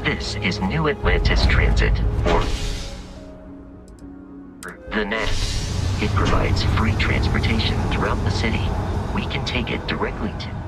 This is New Atlantis Transit, or the NAT. It provides free transportation throughout the city. We can take it directly to...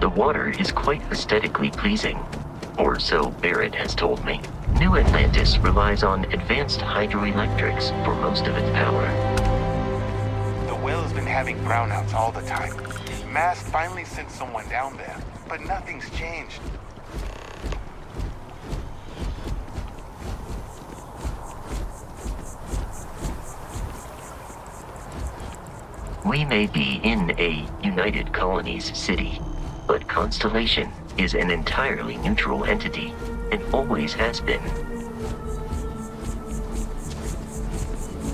The water is quite aesthetically pleasing, or so Barrett has told me. New Atlantis relies on advanced hydroelectrics for most of its power. The well's been having brownouts all the time. Mast finally sent someone down there, but nothing's changed. We may be in a United Colonies city, but Constellation is an entirely neutral entity, and always has been.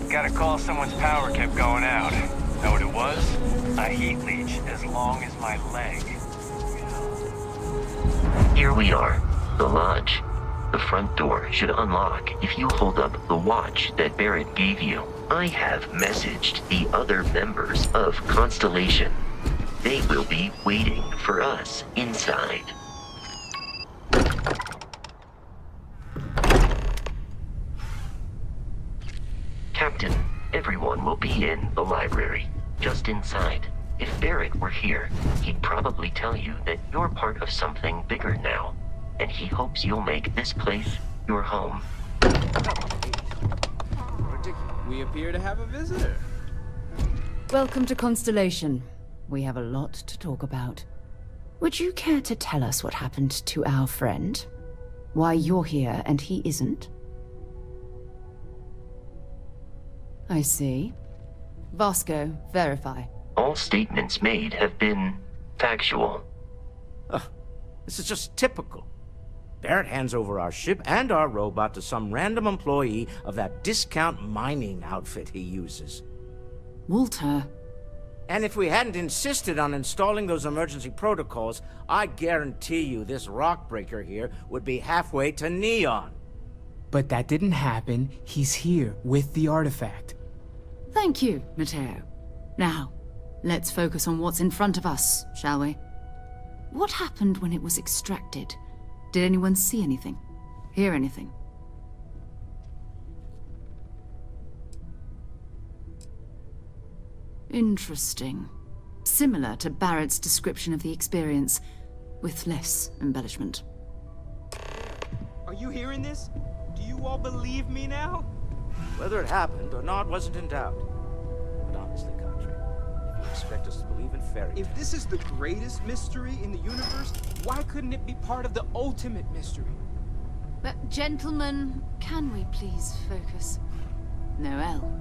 Got a call someone's power kept going out. Know what it was? A heat leech as long as my leg. Here we are, the lodge. The front door should unlock if you hold up the watch that Barrett gave you. I have messaged the other members of Constellation. They will be waiting for us inside. Captain, everyone will be in the library, just inside. If Barrett were here, he'd probably tell you that you're part of something bigger now, and he hopes you'll make this place your home. We appear to have a visitor. Welcome to Constellation. We have a lot to talk about. Would you care to tell us what happened to our friend? Why you're here and he isn't? I see. Vasco, verify. All statements made have been factual. This is just typical. Barrett hands over our ship and our robot to some random employee of that discount mining outfit he uses. Walter. And if we hadn't insisted on installing those emergency protocols, I guarantee you this rock breaker here would be halfway to Neon. But that didn't happen. He's here with the artifact. Thank you, Matteo. Now, let's focus on what's in front of us, shall we? What happened when it was extracted? Did anyone see anything? Hear anything? Interesting. Similar to Barrett's description of the experience, with less embellishment. Are you hearing this? Do you all believe me now? Whether it happened or not wasn't in doubt. But honestly, Country, if you expect us to believe in fairy tales... If this is the greatest mystery in the universe, why couldn't it be part of the ultimate mystery? But gentlemen, can we please focus? Noelle,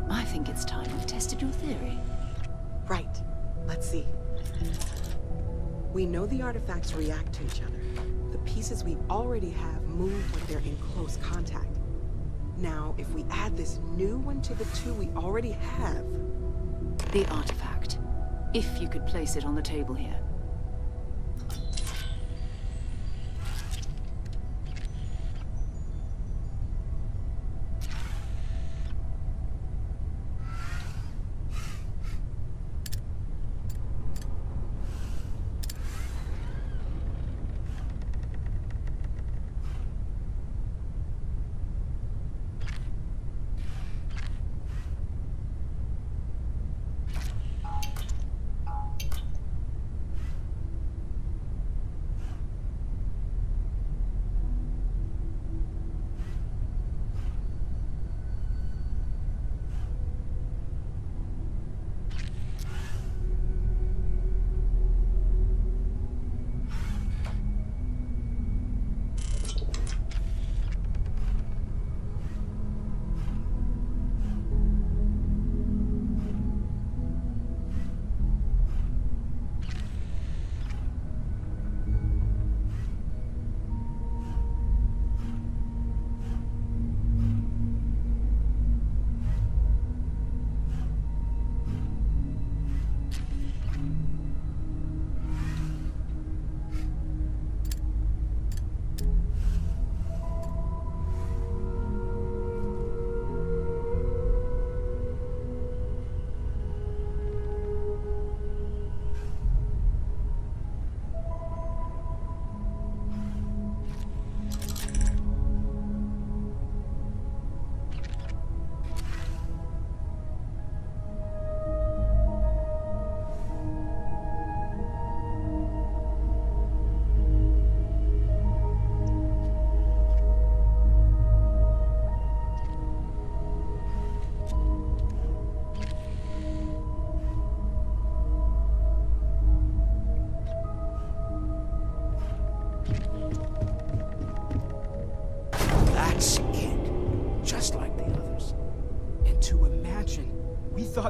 I think it's time we've tested your theory. Right. Let's see. We know the artifacts react to each other. The pieces we already have move when they're in close contact. Now, if we add this new one to the two we already have... The artifact. If you could place it on the table here.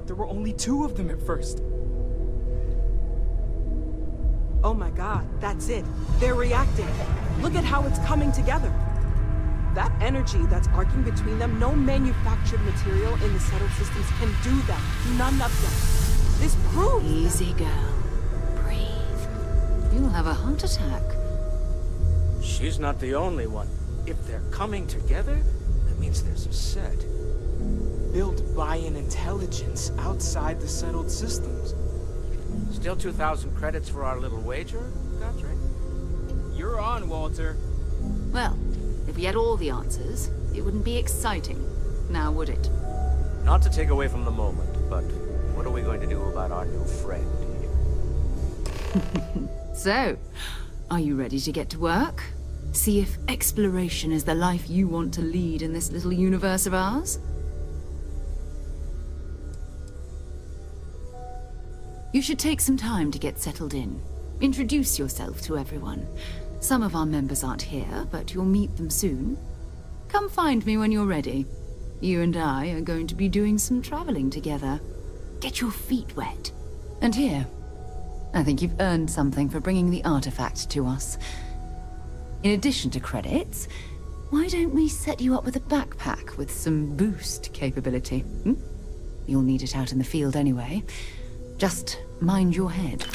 thought there were only 2 of them at first. Oh my god, that's it. They're reacting. Look at how it's coming together. That energy that's arcing between them, no manufactured material in the settled systems can do that. None of them. This proves... Easy, girl. Breathe. You'll have a heart attack. She's not the only one. If they're coming together, that means there's a set. Built by an intelligence outside the settled systems. Still 2,000 credits for our little wager, Guthrie? You're on, Walter. Well, if we had all the answers, it wouldn't be exciting, now would it? Not to take away from the moment, but what are we going to do about our new friend here? So, are you ready to get to work? See if exploration is the life you want to lead in this little universe of ours? You should take some time to get settled in. Introduce yourself to everyone. Some of our members aren't here, but you'll meet them soon. Come find me when you're ready. You and I are going to be doing some traveling together. Get your feet wet. And here, I think you've earned something for bringing the artifact to us. In addition to credits, why don't we set you up with a backpack with some boost capability? You'll need it out in the field anyway. Just mind your head.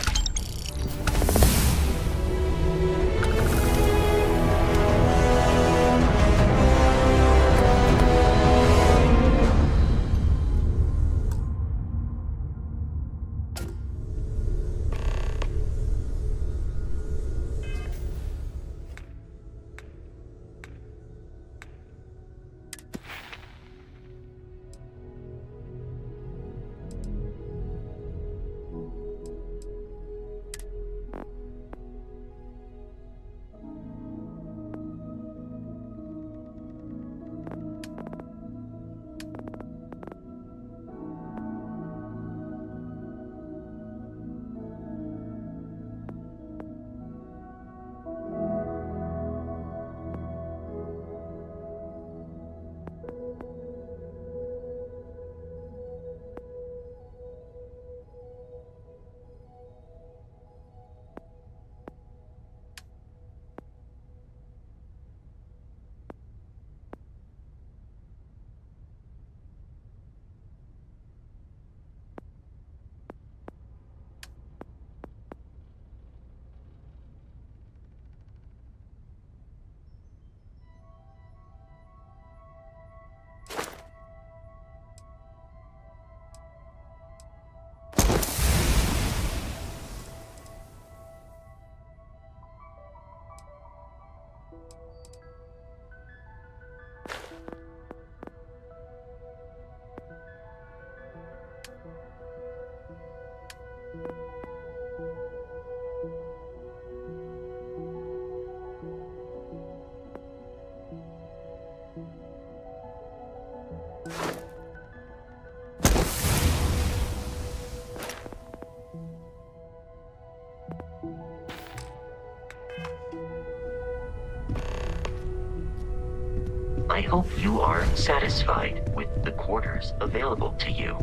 I hope you are satisfied with the quarters available to you.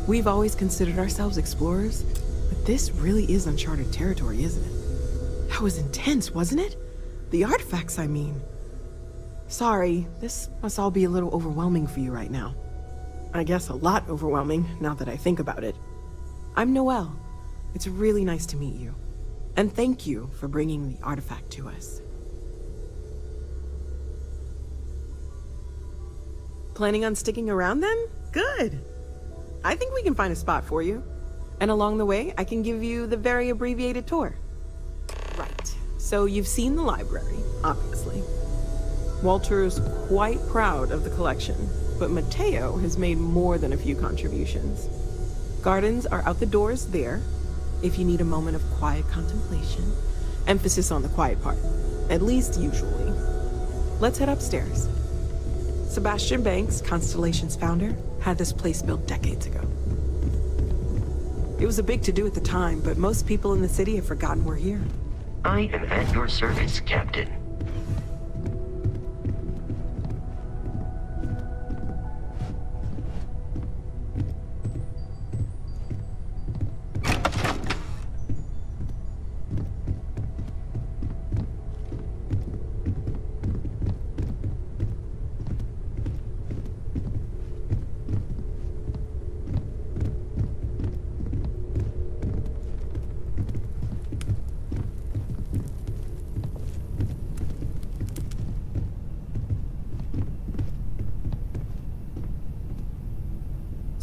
We've always considered ourselves explorers, but this really is uncharted territory, isn't it? That was intense, wasn't it? The artifacts, I mean. Sorry, this must all be a little overwhelming for you right now. I guess a lot overwhelming, now that I think about it. I'm Noelle. It's really nice to meet you. And thank you for bringing the artifact to us. Planning on sticking around then? Good. I think we can find a spot for you. And along the way, I can give you the very abbreviated tour. Right. So you've seen the library, obviously. Walter's quite proud of the collection, but Mateo has made more than a few contributions. Gardens are out the doors there, if you need a moment of quiet contemplation. Emphasis on the quiet part, at least usually. Let's head upstairs. Sebastian Banks, Constellation's founder, had this place built decades ago. It was a big to-do at the time, but most people in the city have forgotten we're here. I am at your service, Captain.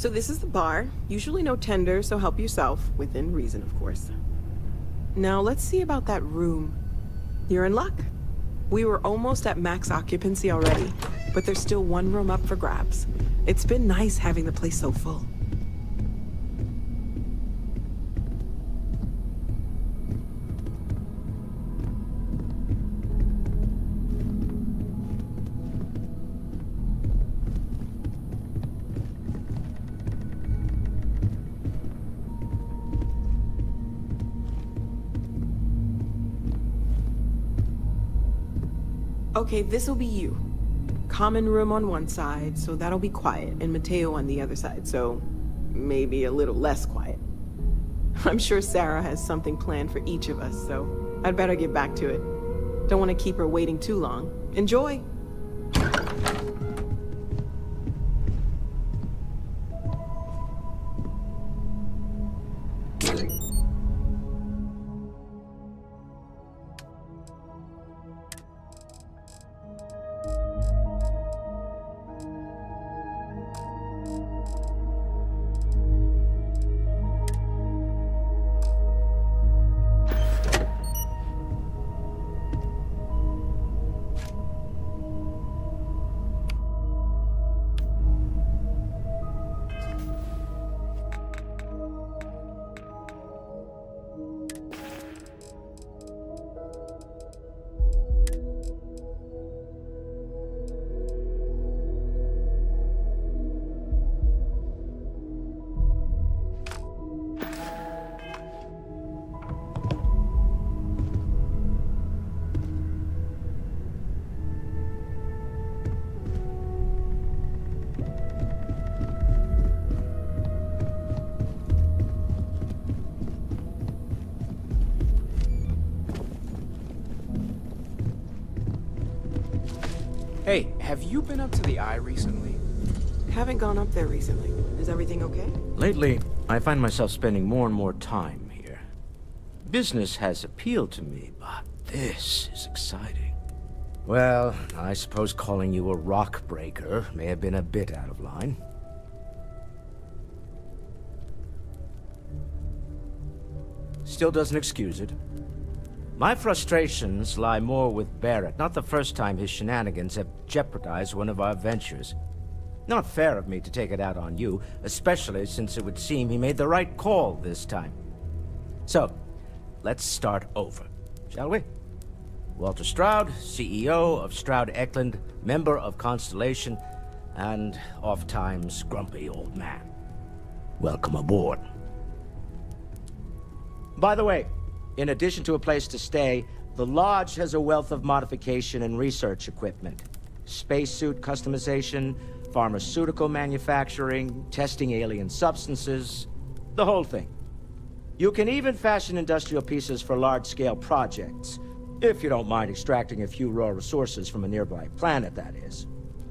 So this is the bar. Usually no tender, so help yourself. Within reason, of course. Now let's see about that room. You're in luck. We were almost at max occupancy already, but there's still one room up for grabs. It's been nice having the place so full. Okay, this'll be you. Common room on one side, so that'll be quiet, and Mateo on the other side, so maybe a little less quiet. I'm sure Sarah has something planned for each of us, so I'd better get back to it. Don't want to keep her waiting too long. Enjoy! Hey, have you been up to the Eye recently? Haven't gone up there recently. Is everything okay? Lately, I find myself spending more and more time here. Business has appealed to me, but this is exciting. Well, I suppose calling you a rock breaker may have been a bit out of line. Still doesn't excuse it. My frustrations lie more with Barrett, not the first time his shenanigans have jeopardized one of our ventures. Not fair of me to take it out on you, especially since it would seem he made the right call this time. So, let's start over, shall we? Walter Stroud, CEO of Stroud Eklund, member of Constellation, and oft-times grumpy old man. Welcome aboard. By the way, in addition to a place to stay, the Lodge has a wealth of modification and research equipment. Spacesuit customization, pharmaceutical manufacturing, testing alien substances, the whole thing. You can even fashion industrial pieces for large-scale projects, if you don't mind extracting a few raw resources from a nearby planet, that is.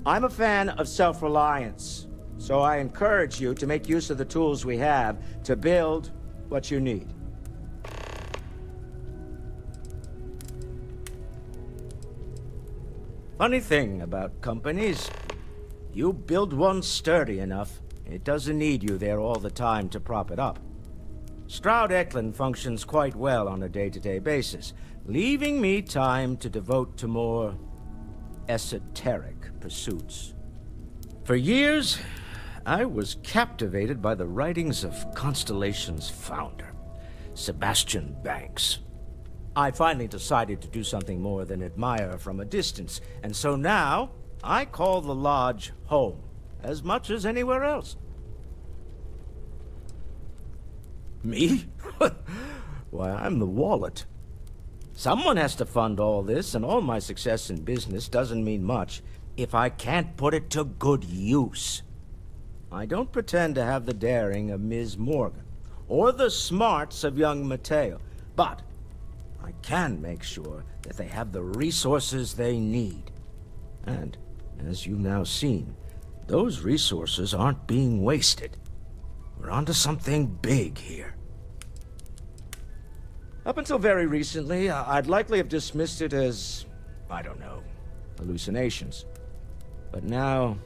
I'm a fan of self-reliance, so I encourage you to make use of the tools we have to build what you need. Funny thing about companies, you build one sturdy enough, it doesn't need you there all the time to prop it up. Stroud Eklund functions quite well on a day-to-day basis, leaving me time to devote to more esoteric pursuits. For years, I was captivated by the writings of Constellation's founder, Sebastian Banks. I finally decided to do something more than admire from a distance, and so now I call the Lodge home, as much as anywhere else. Me? Why, I'm the wallet. Someone has to fund all this, and all my success in business doesn't mean much if I can't put it to good use. I don't pretend to have the daring of Ms. Morgan, or the smarts of young Mateo, but I can make sure that they have the resources they need. And, as you've now seen, those resources aren't being wasted. We're onto something big here. Up until very recently, I'd likely have dismissed it as, I don't know, hallucinations. But now,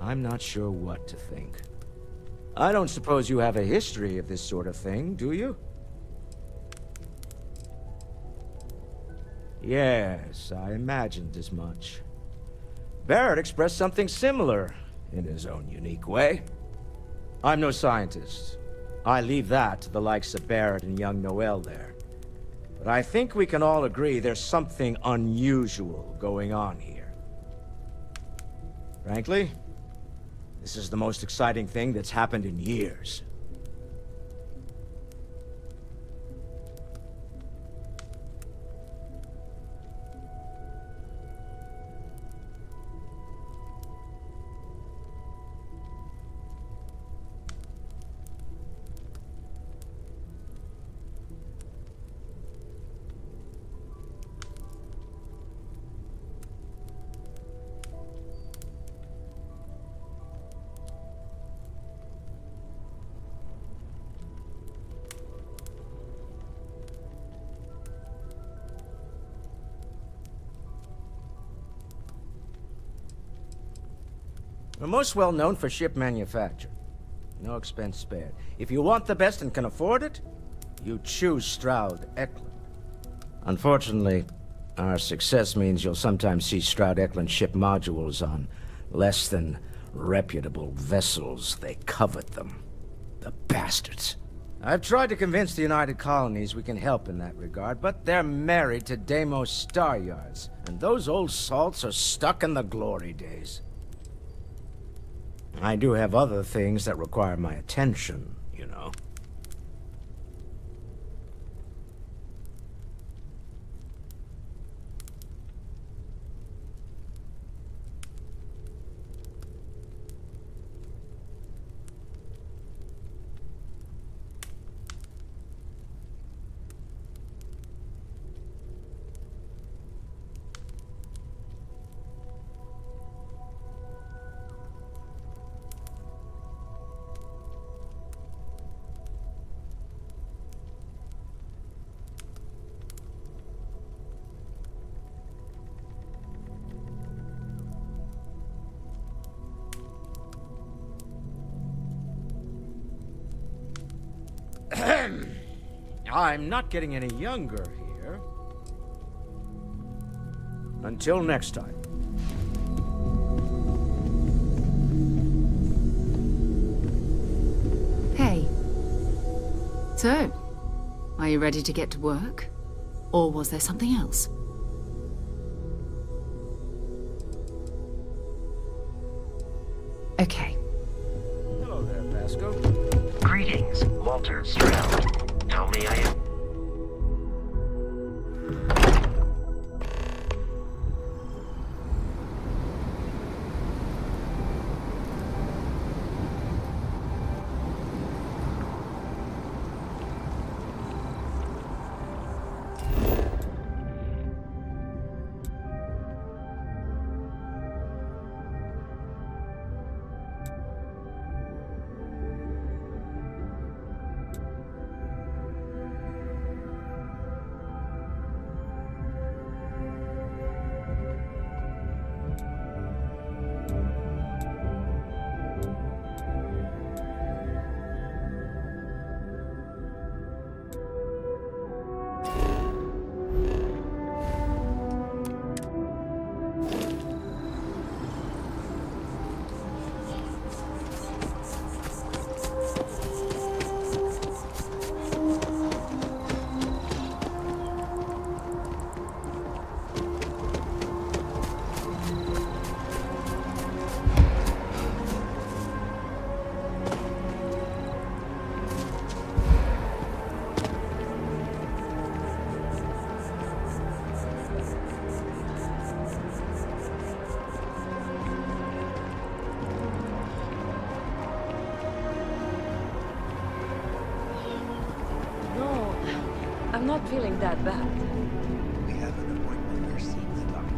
I'm not sure what to think. I don't suppose you have a history of this sort of thing, do you? Yes, I imagined as much. Barrett expressed something similar, in his own unique way. I'm no scientist. I leave that to the likes of Barrett and young Noel there. But I think we can all agree there's something unusual going on here. Frankly, this is the most exciting thing that's happened in years. We're most well known for ship manufacture. No expense spared. If you want the best and can afford it, you choose Stroud Eklund. Unfortunately, our success means you'll sometimes see Stroud Eklund ship modules on less than reputable vessels. They covet them. The bastards. I've tried to convince the United Colonies we can help in that regard, but they're married to Deimos Star Yards, and those old salts are stuck in the glory days. I do have other things that require my attention, you know. I'm not getting any younger here. Until next time. Hey. So, are you ready to get to work? Or was there something else? Okay. Hello there, Vasco. Greetings, Walter Stroud. How may I... No, I'm not feeling that bad. We have an appointment. Your seat's locked.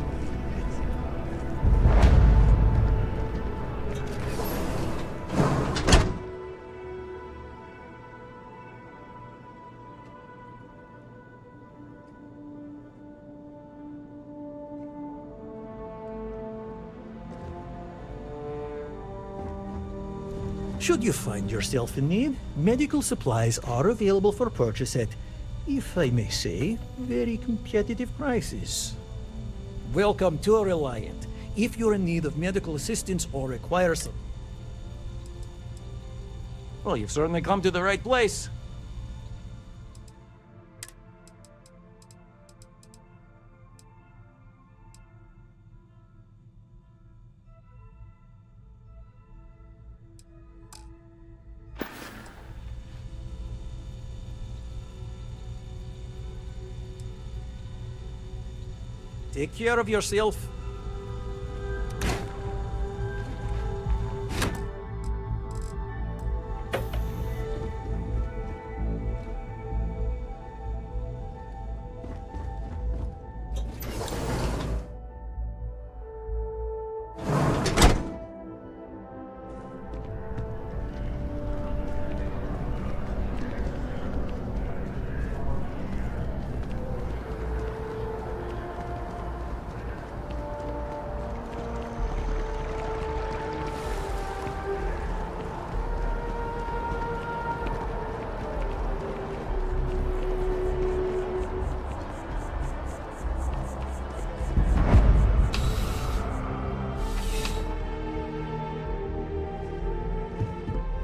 Should you find yourself in need, medical supplies are available for purchase at, if I may say, very competitive prices. Welcome to Reliant. If you're in need of medical assistance or require some... Well, you've certainly come to the right place. Take care of yourself.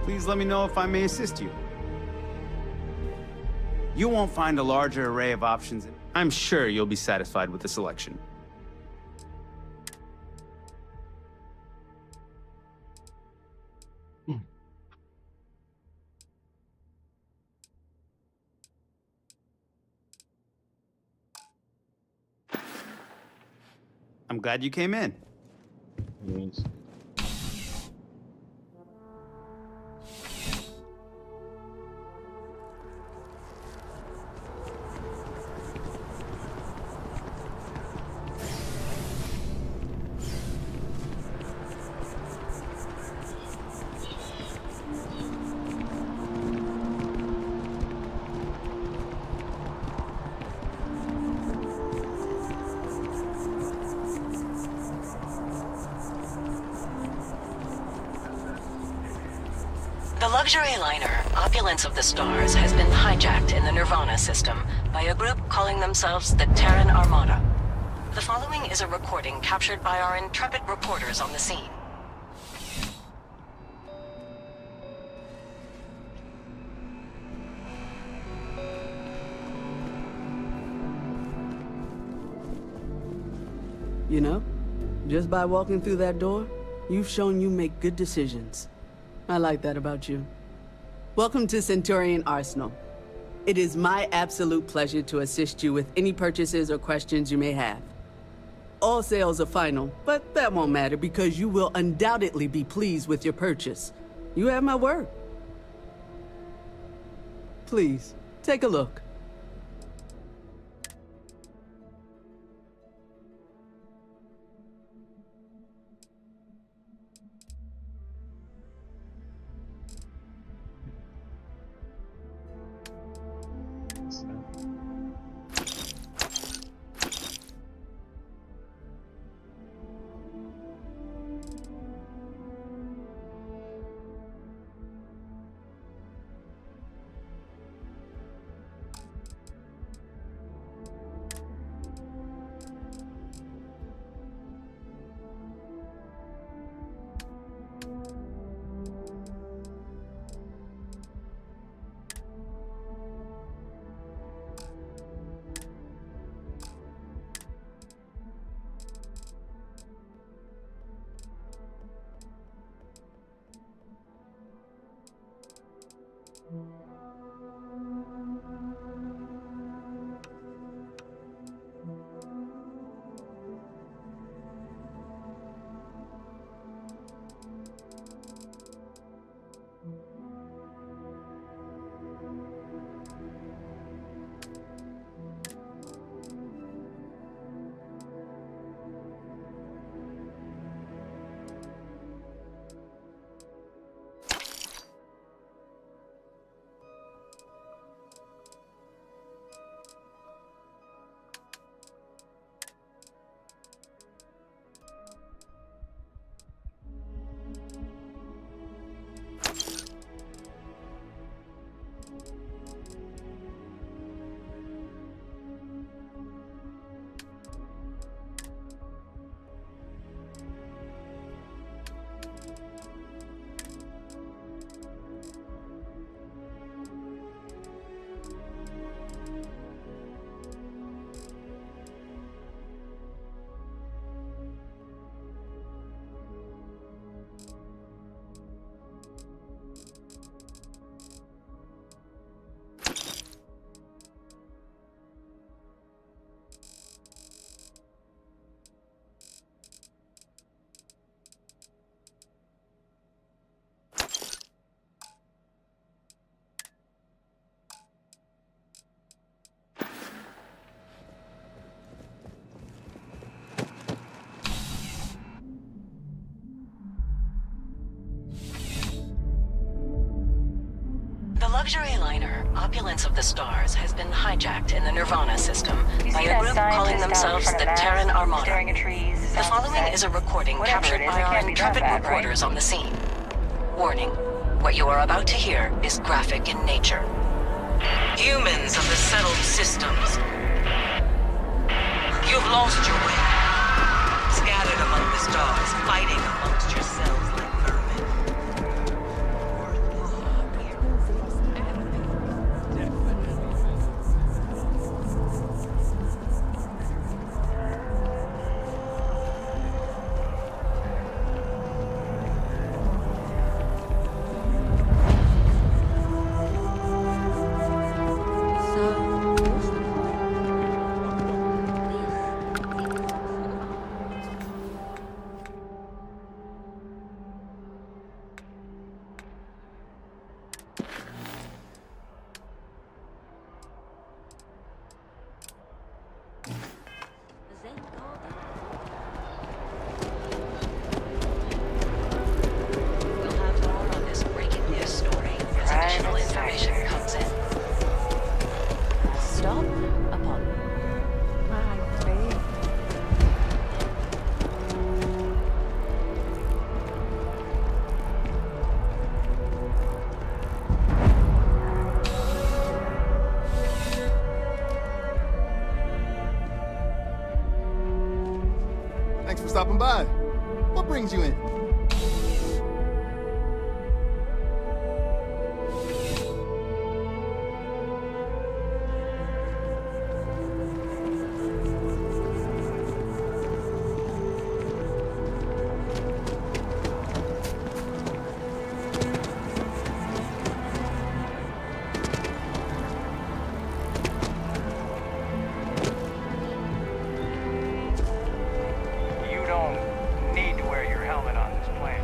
Please let me know if I may assist you. You won't find a larger array of options. I'm sure you'll be satisfied with the selection. I'm glad you came in. Yes. The luxury liner, Opulence of the Stars, has been hijacked in the Nirvana system by a group calling themselves the Terran Armada. The following is a recording captured by our intrepid reporters on the scene. You know, just by walking through that door, you've shown you make good decisions. I like that about you. Welcome to Centurion Arsenal. It is my absolute pleasure to assist you with any purchases or questions you may have. All sales are final, but that won't matter because you will undoubtedly be pleased with your purchase. You have my word. Please, take a look. luxury liner, Opulence of the Stars, has been hijacked in the Nirvana system by a group calling themselves the Terran Armada. The following is a recording captured by our intrepid reporters on the scene. Warning, what you are about to hear is graphic in nature. Humans of the settled systems, you've lost your way. Scattered among the stars, fighting amongst yourselves like vermin. We'll have more on this breaking news story as additional information comes in. Stop upon my face. Thanks for stopping by. What brings you in? You don't need to wear your helmet on this planet.